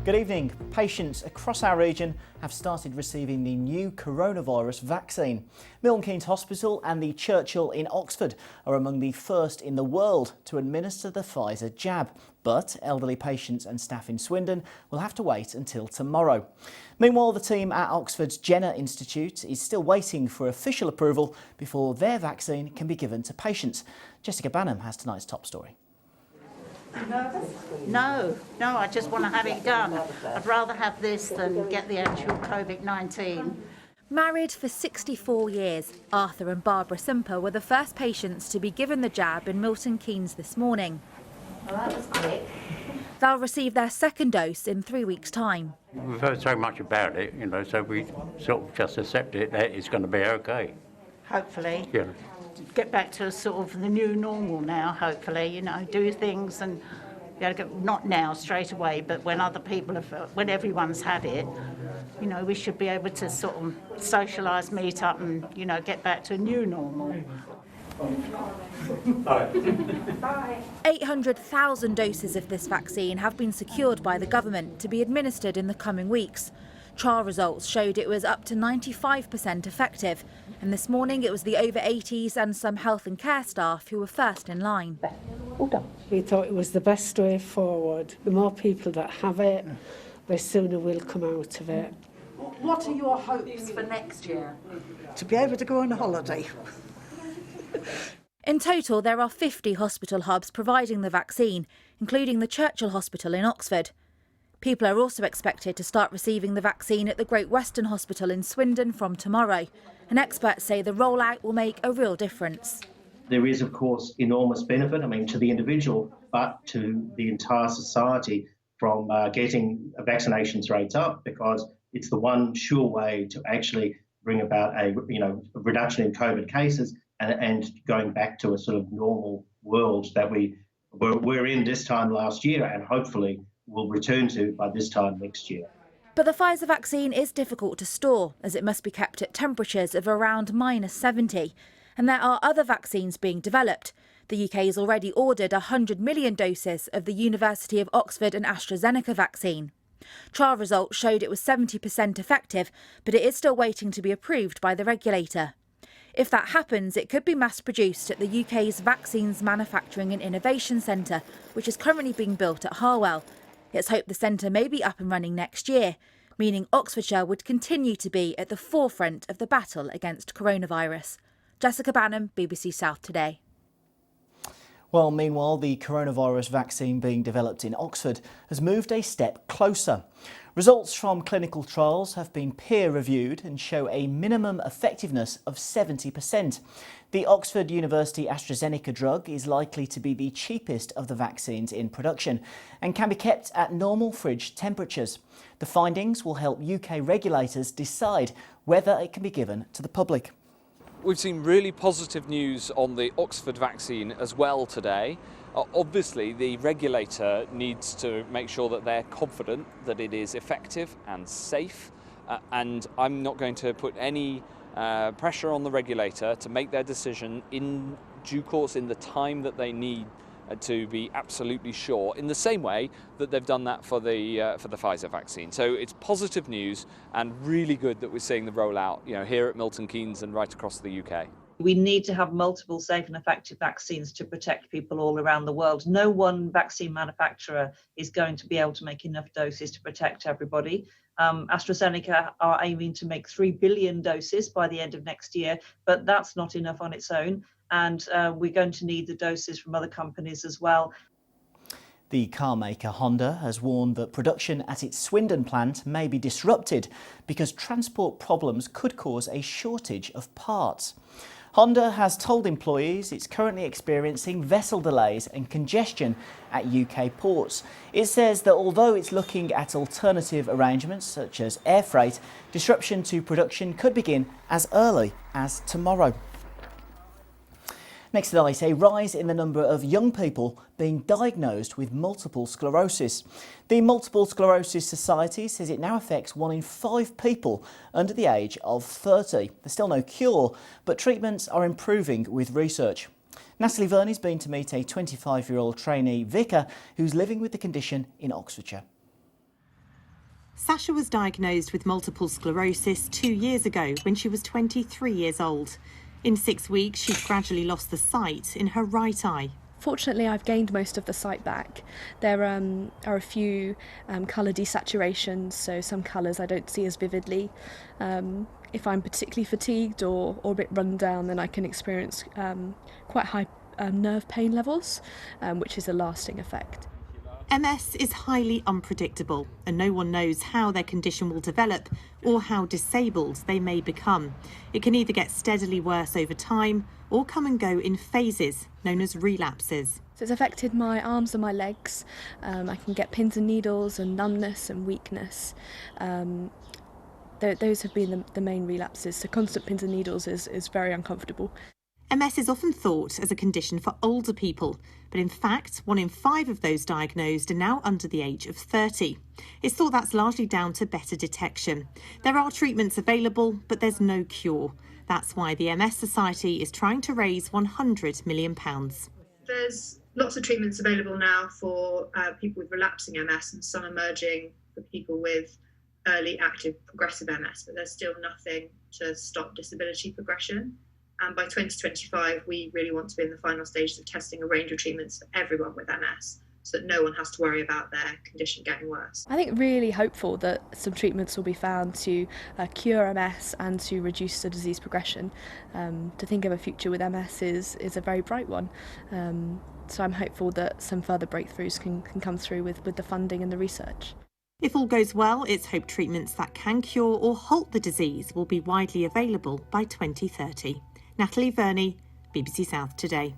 Good evening. Patients across our region have started receiving the new coronavirus vaccine. Milton Keynes Hospital and the Churchill in Oxford are among the first in the world to administer the Pfizer jab. But elderly patients and staff in Swindon will have to wait until tomorrow. Meanwhile, the team at Oxford's Jenner Institute is still waiting for official approval before their vaccine can be given to patients. Jessica Banham has tonight's top story. No, I just want to have it done. I'd rather have this than get the actual COVID-19. Married for 64 years, Arthur and Barbara Simper were the first patients to be given the jab in Milton Keynes this morning. Well, that was quick. They'll receive their second dose in 3 weeks' time. We've heard so much about it, so we sort of just accept it that it's going to be okay. Hopefully. Yeah. Get back to sort of the new normal now, hopefully, do things and not now straight away, but when other people when everyone's had it, we should be able to sort of socialise, meet up and, get back to a new normal. 800,000 doses of this vaccine have been secured by the government to be administered in the coming weeks. Trial results showed it was up to 95% effective, and this morning it was the over 80s and some health and care staff who were first in line. We thought it was the best way forward. The more people that have it, the sooner we'll come out of it. What are your hopes for next year? To be able to go on a holiday. In total, there are 50 hospital hubs providing the vaccine, including the Churchill Hospital in Oxford. People are also expected to start receiving the vaccine at the Great Western Hospital in Swindon from tomorrow, and experts say the rollout will make a real difference. There is, of course, enormous benefit, to the individual, but to the entire society from getting vaccinations rates up, because it's the one sure way to actually bring about a reduction in COVID cases and going back to a sort of normal world that we were in this time last year and hopefully will return to by this time next year. But the Pfizer vaccine is difficult to store, as it must be kept at temperatures of around -70. And there are other vaccines being developed. The UK has already ordered 100 million doses of the University of Oxford and AstraZeneca vaccine. Trial results showed it was 70% effective, but it is still waiting to be approved by the regulator. If that happens, it could be mass-produced at the UK's Vaccines Manufacturing and Innovation Centre, which is currently being built at Harwell. It's hoped the centre may be up and running next year, meaning Oxfordshire would continue to be at the forefront of the battle against coronavirus. Jessica Banham, BBC South Today. Well, meanwhile, the coronavirus vaccine being developed in Oxford has moved a step closer. Results from clinical trials have been peer-reviewed and show a minimum effectiveness of 70%. The Oxford University AstraZeneca drug is likely to be the cheapest of the vaccines in production and can be kept at normal fridge temperatures. The findings will help UK regulators decide whether it can be given to the public. We've seen really positive news on the Oxford vaccine as well today. Obviously, the regulator needs to make sure that they're confident that it is effective and safe, and I'm not going to put any pressure on the regulator to make their decision in due course in the time that they need to be absolutely sure, in the same way that they've done that for the Pfizer vaccine. So it's positive news and really good that we're seeing the rollout, here at Milton Keynes and right across the UK. We need to have multiple safe and effective vaccines to protect people all around the world. No one vaccine manufacturer is going to be able to make enough doses to protect everybody. AstraZeneca are aiming to make 3 billion doses by the end of next year, but that's not enough on its own. And we're going to need the doses from other companies as well. The car maker Honda has warned that production at its Swindon plant may be disrupted because transport problems could cause a shortage of parts. Honda has told employees it's currently experiencing vessel delays and congestion at UK ports. It says that although it's looking at alternative arrangements such as air freight, disruption to production could begin as early as tomorrow. Next tonight, a rise in the number of young people being diagnosed with multiple sclerosis. The Multiple Sclerosis Society says it now affects 1 in 5 people under the age of 30. There's still no cure, but treatments are improving with research. Natalie Verney's been to meet a 25-year-old trainee vicar who's living with the condition in Oxfordshire. Sasha was diagnosed with multiple sclerosis 2 years ago when she was 23 years old. In 6 weeks, she'd gradually lost the sight in her right eye. Fortunately, I've gained most of the sight back. There are a few colour desaturations, so some colours I don't see as vividly. If I'm particularly fatigued or a bit run down, then I can experience quite high nerve pain levels, which is a lasting effect. MS is highly unpredictable, and no one knows how their condition will develop or how disabled they may become. It can either get steadily worse over time or come and go in phases, known as relapses. So it's affected my arms and my legs. I can get pins and needles and numbness and weakness. Those have been the main relapses. So constant pins and needles is very uncomfortable. MS is often thought as a condition for older people, but in fact, 1 in 5 of those diagnosed are now under the age of 30. It's thought that's largely down to better detection. There are treatments available, but there's no cure. That's why the MS Society is trying to raise £100 million. There's lots of treatments available now for people with relapsing MS and some emerging for people with early active progressive MS, but there's still nothing to stop disability progression. And by 2025, we really want to be in the final stages of testing a range of treatments for everyone with MS, so that no one has to worry about their condition getting worse. I think really hopeful that some treatments will be found to cure MS and to reduce the disease progression. To think of a future with MS is a very bright one. So I'm hopeful that some further breakthroughs can come through with the funding and the research. If all goes well, it's hoped treatments that can cure or halt the disease will be widely available by 2030. Natalie Verney, BBC South Today.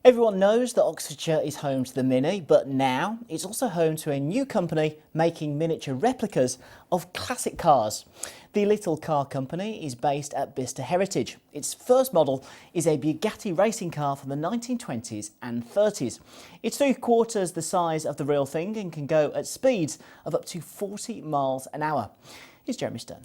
Everyone knows that Oxfordshire is home to the Mini, but now it's also home to a new company making miniature replicas of classic cars. The Little Car Company is based at Bicester Heritage. Its first model is a Bugatti racing car from the 1920s and 30s. It's 3/4 the size of the real thing and can go at speeds of up to 40 miles an hour. Here's Jeremy Stern.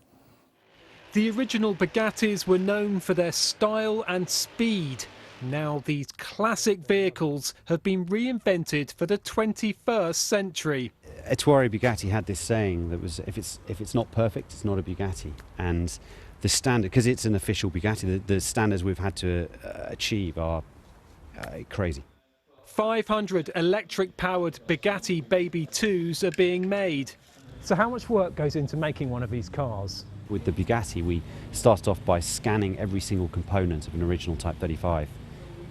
The original Bugattis were known for their style and speed. Now these classic vehicles have been reinvented for the 21st century. Etoile Bugatti had this saying that was, if it's not perfect, it's not a Bugatti. And the standard, because it's an official Bugatti, the standards we've had to achieve are crazy. 500 electric-powered Bugatti Baby 2s are being made. So how much work goes into making one of these cars? With the Bugatti, we started off by scanning every single component of an original Type 35,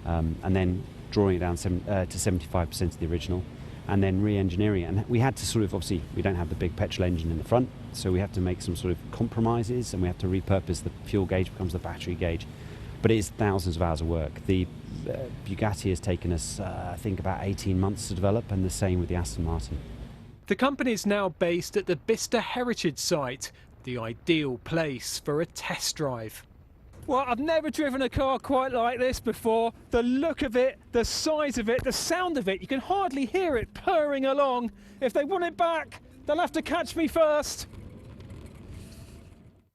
and then drawing it down to 75% of the original, and then re-engineering it. And we had to sort of, obviously, we don't have the big petrol engine in the front, so we have to make some sort of compromises, and we have to repurpose the fuel gauge, becomes the battery gauge. But it is thousands of hours of work. The Bugatti has taken us, I think, about 18 months to develop, and the same with the Aston Martin. The company is now based at the Bicester Heritage site, the ideal place for a test drive. Well, I've never driven a car quite like this before. The look of it, the size of it, the sound of it, you can hardly hear it purring along. If they want it back, they'll have to catch me first.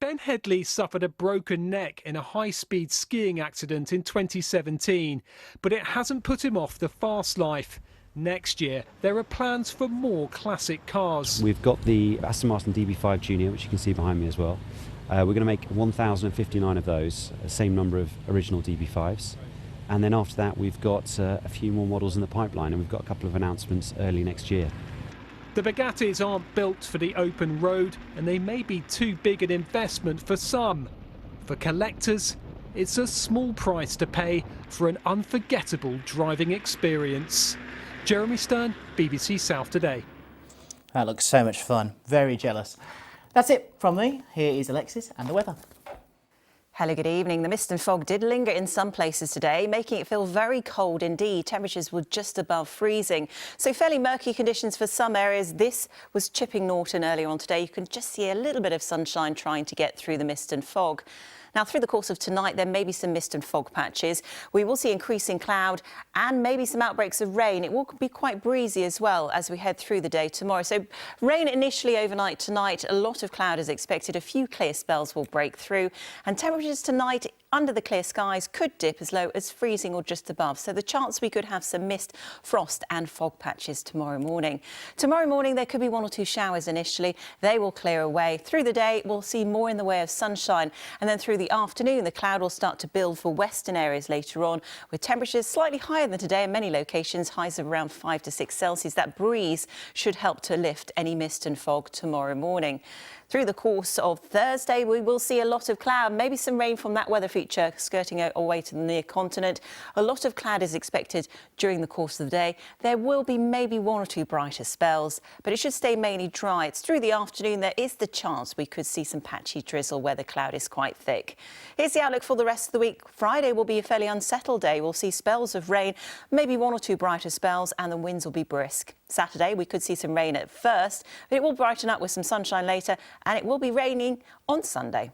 Ben Headley suffered a broken neck in a high-speed skiing accident in 2017, but it hasn't put him off the fast life. Next year, there are plans for more classic cars. We've got the Aston Martin DB5 Junior, which you can see behind me as well. We're going to make 1,059 of those, same number of original DB5s. And then after that, we've got a few more models in the pipeline, and we've got a couple of announcements early next year. The Bugattis aren't built for the open road, and they may be too big an investment for some. For collectors, it's a small price to pay for an unforgettable driving experience. Jeremy Stern, BBC South Today. That looks so much fun. Very jealous. That's it from me. Here is Alexis and the weather. Hello, good evening. The mist and fog did linger in some places today, making it feel very cold indeed. Temperatures were just above freezing. So fairly murky conditions for some areas. This was Chipping Norton earlier on today. You can just see a little bit of sunshine trying to get through the mist and fog. Now, through the course of tonight, there may be some mist and fog patches. We will see increasing cloud and maybe some outbreaks of rain. It will be quite breezy as well as we head through the day tomorrow. So rain initially overnight tonight. A lot of cloud is expected. A few clear spells will break through. And temperatures tonight under the clear skies could dip as low as freezing or just above. So the chance we could have some mist, frost and fog patches tomorrow morning. Tomorrow morning there could be 1 or 2 showers initially. They will clear away. Through the day we'll see more in the way of sunshine, and then through the afternoon the cloud will start to build for western areas later on, with temperatures slightly higher than today in many locations, highs of around 5 to 6 Celsius. That breeze should help to lift any mist and fog tomorrow morning. Through the course of Thursday, we will see a lot of cloud, maybe some rain from that weather feature skirting away to the near continent. A lot of cloud is expected during the course of the day. There will be maybe 1 or 2 brighter spells, but it should stay mainly dry. It's through the afternoon there is the chance we could see some patchy drizzle where the cloud is quite thick. Here's the outlook for the rest of the week. Friday will be a fairly unsettled day. We'll see spells of rain, maybe 1 or 2 brighter spells, and the winds will be brisk. Saturday, we could see some rain at first, but it will brighten up with some sunshine later, and it will be raining on Sunday.